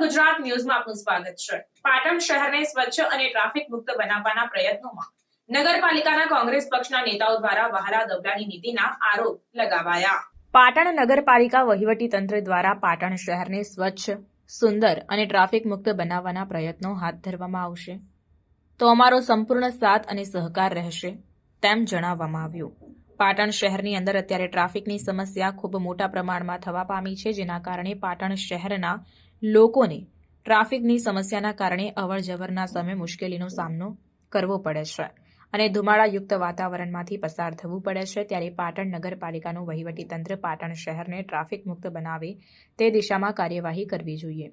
ગુજરાત ન્યૂઝમાં આપનું સ્વાગત છે। પાટણ શહેરને સ્વચ્છ અને ટ્રાફિક મુક્ત બનાવવાના પ્રયત્નોમાં નગરપાલિકાના કોંગ્રેસ પક્ષના નેતાઓ દ્વારા વહાલા દવલાની નીતિના આરોપ લગાવાયા। પાટણ નગરપાલિકા વહીવટી તંત્ર દ્વારા પાટણ શહેરને સ્વચ્છ, સુંદર અને ટ્રાફિક મુક્ત બનાવવાના પ્રયત્નો હાથ ધરવામાં આવશે તો અમારો સંપૂર્ણ સાથ અને સહકાર રહેશે તેમ જણાવવામાં આવ્યું। પાટણ શહેરની અંદર અત્યારે ટ્રાફિકની સમસ્યા ખૂબ મોટા પ્રમાણમાં થવા પામી છે, જેના કારણે પાટણ શહેરના લોકોને ટ્રાફિકની સમસ્યાના કારણે અવરજવરના સમયે મુશ્કેલીનો સામનો કરવો પડે છે અને ધુમાડાયુક્ત વાતાવરણમાંથી પસાર થવું પડે છે। ત્યારે પાટણ નગરપાલિકાનું વહીવટીતંત્ર પાટણ શહેરને ટ્રાફિક મુક્ત બનાવે તે દિશામાં કાર્યવાહી કરવી જોઈએ।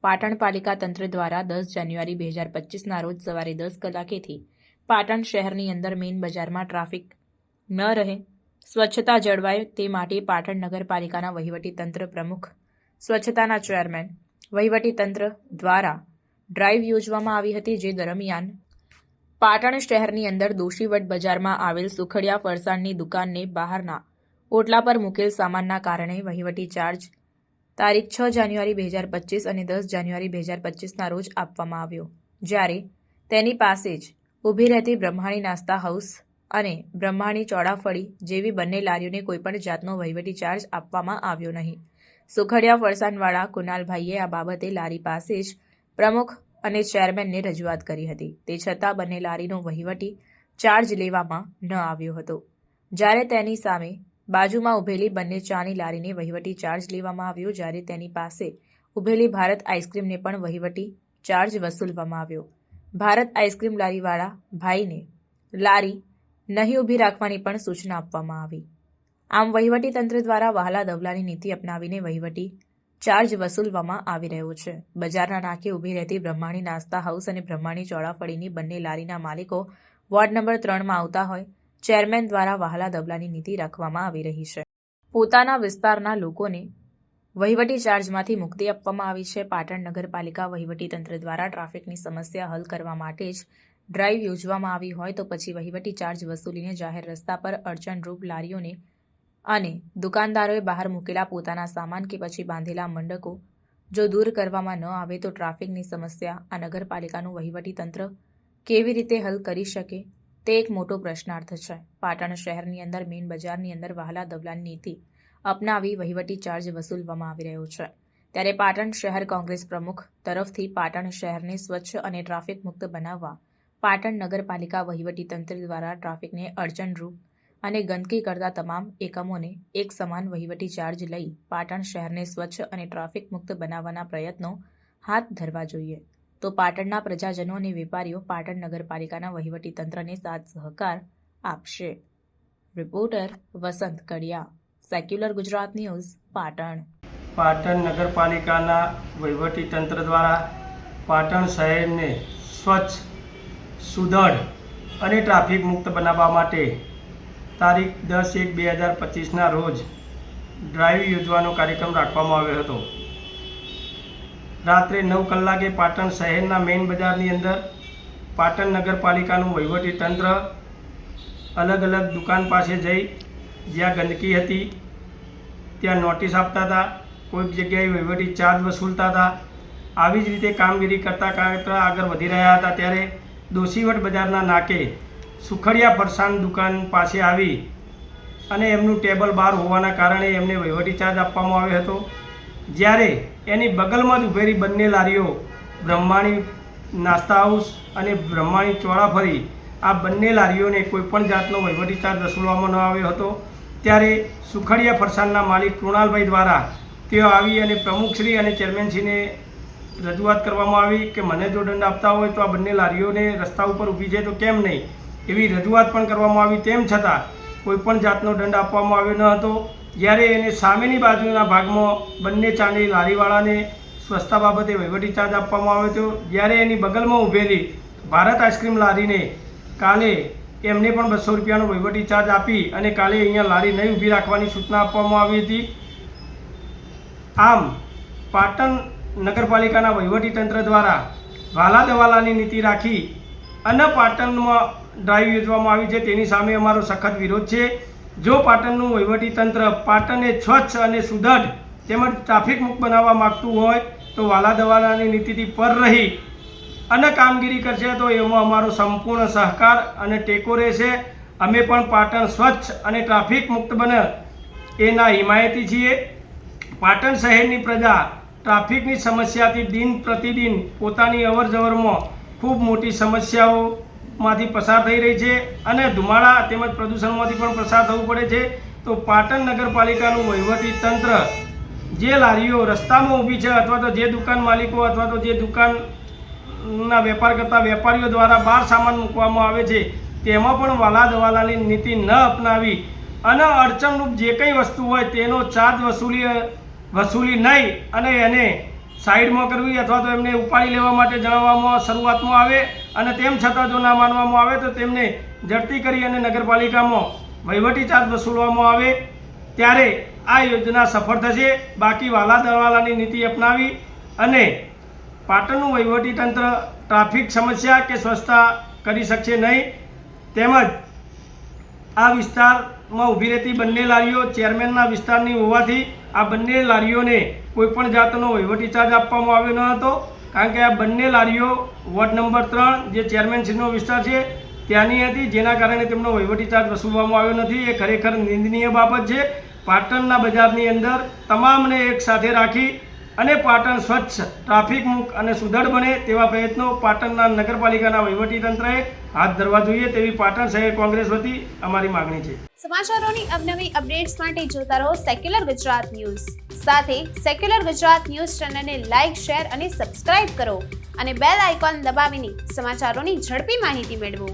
પાટણ પાલિકા તંત્ર દ્વારા 10 જાન્યુઆરી 2025ના રોજ સવારે 10 કલાકેથી પાટણ શહેરની અંદર મેઇન બજારમાં ટ્રાફિક ન રહે, સ્વચ્છતા જળવાય તે માટે પાટણ નગરપાલિકાના વહીવટીતંત્ર પ્રમુખ, સ્વચ્છતાના ચેરમેન, વહીવટીતંત્ર દ્વારા ડ્રાઈવ યોજવામાં આવી હતી, જે દરમિયાન પાટણ શહેરની અંદર દોશીવટ બજારમાં આવેલ સુખડિયા ફરસાણની દુકાનને બહારના ઓટલા પર મૂકેલ સામાનના કારણે વહીવટી ચાર્જ તારીખ 6 જાન્યુઆરી 2025 અને 10 જાન્યુઆરી 2025ના રોજ આપવામાં આવ્યો, જ્યારે તેની પાસે જ ઊભી રહેતી બ્રહ્માણી નાસ્તા હાઉસ અને બ્રહ્માણી ચોળાફળી જેવી બંને લારીઓને કોઈપણ જાતનો વહીવટી ચાર્જ આપવામાં આવ્યો નહીં। સુખડિયા ફરસાણવાળા કુનાલભાઈએ આ બાબતે લારી પાસે જ પ્રમુખ અને ચેરમેનને રજૂઆત કરી હતી, તે છતાં બંને લારીનો વહીવટી ચાર્જ લેવામાં ન આવ્યો હતો, જ્યારે તેની સામે બાજુમાં ઊભેલી બંને ચાની લારીને વહીવટી ચાર્જ લેવામાં આવ્યો, જ્યારે તેની પાસે ઊભેલી ભારત આઈસ્ક્રીમને પણ વહીવટી ચાર્જ વસૂલવામાં આવ્યો। ભારત આઈસ્ક્રીમ લારીવાળા ભાઈને લારી નહીં ઊભી રાખવાની પણ સૂચના આપવામાં આવી। આમ વહીવટીતંત્ર દ્વારા વહાલા દવલાની નીતિ અપનાવીને વહીવટી ચાર્જ વસૂલવામાં આવી રહ્યો છે। બજારના નાકે ઊભી રહેતી બ્રહ્માણી નાસ્તા હાઉસ અને બ્રહ્માણી ચોળાફળીની બંને લારીના માલિકો વોર્ડ નંબર 3માં આવતા હોય, ચેરમેન દ્વારા વહાલા દવલાની નીતિ રાખવામાં આવી રહી છે। પોતાના વિસ્તારના લોકોને વહીવટી ચાર્જમાંથી મુક્તિ આપવામાં આવી છે। પાટણ નગરપાલિકા વહીવટીતંત્ર દ્વારા ટ્રાફિકની સમસ્યા હલ કરવા માટે જ ડ્રાઈવ યોજવામાં આવી હોય તો પછી વહીવટી ચાર્જ વસૂલીને જાહેર રસ્તા પર અડચણરૂપ લારીઓને અને દુકાનદારોએ બહાર મૂકેલા પોતાના સામાન કે પછી બાંધેલા મંડકો જો દૂર કરવામાં ન આવે તો ટ્રાફિકની સમસ્યા આ નગરપાલિકાનું વહીવટીતંત્ર કેવી રીતે હલ કરી શકે તે એક મોટો પ્રશ્નાર્થ છે। પાટણ શહેરની અંદર મેઇન બજારની અંદર વહાલા દવલાની નીતિ અપનાવી વહીવટી ચાર્જ વસૂલવામાં આવી રહ્યો છે, ત્યારે પાટણ શહેર કોંગ્રેસ પ્રમુખ તરફથી પાટણ શહેરને સ્વચ્છ અને ટ્રાફિક મુક્ત બનાવવા પાટણ નગરપાલિકા વહીવટીતંત્ર દ્વારા ટ્રાફિકને અડચણરૂપ અને ગંદકી કરતા તમામ એકમોને એક સમાન વહીવટી ચાર્જ લઈ પાટણ શહેરને સ્વચ્છ અને ટ્રાફિક મુક્ત બનાવવાના પ્રયત્નો હાથ ધરવા જોઈએ તો પાટણના પ્રજાજનો અને વેપારીઓ પાટણ નગરપાલિકાના વહીવટીતંત્રને સાથ સહકાર આપશે। રિપોર્ટર વસંત કડિયા, સેક્યુલર ગુજરાત ન્યૂઝ, પાટણ। પાટણ નગરપાલિકાના વહીવટીતંત્ર દ્વારા પાટણ શહેરને સ્વચ્છ, સુદૃઢ અને ટ્રાફિક મુક્ત બનાવવા માટે તારીખ 10/1/2025ના રોજ ડ્રાઈવ યોજવાનો કાર્યક્રમ રાખવામાં આવ્યો હતો। રાત્રે 9 કલાકે પાટણ શહેરના મેઇન બજારની અંદર પાટણ નગરપાલિકાનું વહીવટીતંત્ર અલગ અલગ દુકાન પાસે જઈ જ્યાં ગંદકી હતી ત્યાં નોટિસ આપતા હતા, કોઈક જગ્યાએ વહીવટી ચાર્જ વસૂલતા હતા। આવી જ રીતે કામગીરી કરતાં આગળ વધી રહ્યા હતા ત્યારે દોશીવટ બજારના નાકે સુખડિયા ફરસાણ દુકાન પાસે આવી અને એમનું ટેબલ બહાર હોવાના કારણે એમને વહીવટી ચાર્જ આપવામાં આવ્યો હતો, જ્યારે એની બગલમાં જ ઊભેલી બંને લારીઓ બ્રહ્માણી નાસ્તા હાઉસ અને બ્રહ્માણી ચોળાફળી આ બંને લારીઓને કોઈપણ જાતનો વહીવટી ચાર્જ વસૂલવામાં ન આવ્યો હતો। ત્યારે સુખડિયા ફરસાણના માલિક કૃણાલભાઈ દ્વારા તેઓ આવી અને પ્રમુખશ્રી અને ચેરમેનશ્રીને રજૂઆત કરવામાં આવી કે મને જો દંડ આપતા હોય તો આ બંને લારીઓને રસ્તા ઉપર ઊભી છે તો કેમ નહીં, એવી રજૂઆત પણ કરવામાં આવી। તેમ છતાં કોઈપણ જાતનો દંડ આપવામાં આવ્યો ન હતો, જ્યારે એને સામેની બાજુના ભાગમાં બંને ચાની લારીવાળાને સ્વચ્છતા બાબતે વહીવટી ચાર્જ આપવામાં આવ્યો હતો, જ્યારે એની બગલમાં ઊભેલી ભારત આઈસ્ક્રીમ લારીને કાલે એમને પણ 200 રૂપિયાનો વહીવટી ચાર્જ આપી અને કાલે અહીંયા લારી નહીં ઊભી રાખવાની સૂચના આપવામાં આવી હતી। આમ પાટણ નગરપાલિકાના વહીવટીતંત્ર દ્વારા વહાલા દવલાની નીતિ રાખી અને પાટણમાં ડ્રાઈવ યોજવામાં આવી છે, તેની સામે અમારો સખત વિરોધ છે। જો પાટણનું વહીવટીતંત્ર પાટણને સ્વચ્છ અને સુદૃઢ તેમજ ટ્રાફિક મુક્ત બનાવવા માગતું હોય તો વાલા દવાલાની નીતિથી પર રહી અને કામગીરી કરશે તો એમાં અમારો સંપૂર્ણ સહકાર અને ટેકો રહેશે. અમે પણ પાટણ સ્વચ્છ અને ટ્રાફિક મુક્ત બને એના હિમાયતી છીએ. પાટણ શહેરની પ્રજા ટ્રાફિકની સમસ્યાથી દિન પ્રતિદિન પોતાની અવર જવરમાં ખૂબ મોટી સમસ્યાઓમાંથી પસાર થઈ રહી છે અને ધુમાડા તેમજ પ્રદૂષણમાંથી પણ પસાર થવું પડે છે. તો પાટણ નગરપાલિકાનું વહીવટી તંત્ર જે લારીઓ રસ્તામાં ઊભી છે અથવા તો જે દુકાન માલિકો અથવા તો જે દુકાનના વેપાર કરતા વેપારીઓ દ્વારા બહાર સામાન મૂકવામાં આવે છે તેમાં પણ વાલા દવાલાની નીતિ ન અપનાવી અને અડચણરૂપ જે કંઈ વસ્તુ હોય તેનો ચાર્જ વસૂલી નહીં અને એને સાઈડમાં કરવી અથવા તો એમને ઉપાડી લેવા માટે જણાવવામાં શરૂઆતમાં આવે અને તેમ છતાં જો ના માનવામાં આવે તો તેમને ઝડપી કરી અને નગરપાલિકામાં વહીવટી ચાર્જ વસૂલવામાં આવે ત્યારે આ યોજના સફળ થશે. બાકી વાલા દવાલાની નીતિ અપનાવી અને પાટણનું વહીવટીતંત્ર ટ્રાફિક સમસ્યા કે સ્વચ્છતા કરી શકશે નહીં. તેમજ આ વિસ્તારમાં ઊભી રહેતી બંને લારીઓ ચેરમેનના વિસ્તારની હોવાથી આ બંને લારીઓને કોઈપણ જાતનો વહીવટી ચાર્જ આપવામાં આવ્યો ન હતો, કારણ કે આ બંને લારીઓ વોર્ડ નંબર 3 જે ચેરમેનશ્રીનો વિસ્તાર છે ત્યાંની હતી, જેના કારણે તેમનો વહીવટી ચાર્જ વસૂલવામાં આવ્યો નથી. એ ખરેખર નિંદનીય બાબત છે. પાટણના બજારની અંદર તમામને એક સાથે રાખી અને પાટણ સ્વચ્છ ટ્રાફિક મુક્ત અને સુદૃઢ બને તેવા પ્રયત્નો પાટણના નગરપાલિકાના વહીવટીતંત્રએ હાથ ધરવા જોઈએ તેવી પાટણ શહેર કોંગ્રેસ વતી અમારી માગણી છે. સમાચારોની અવનવી અપડેટ્સ માટે જોતા રહો સેક્યુલર ગુજરાત ન્યૂઝ. સાથે સેક્યુલર ગુજરાત ન્યૂઝ ચેનલને લાઇક, શેર અને સબસ્ક્રાઇબ કરો અને બેલ આઇકોન દબાવીને સમાચારોની ઝડપી માહિતી મેળવો.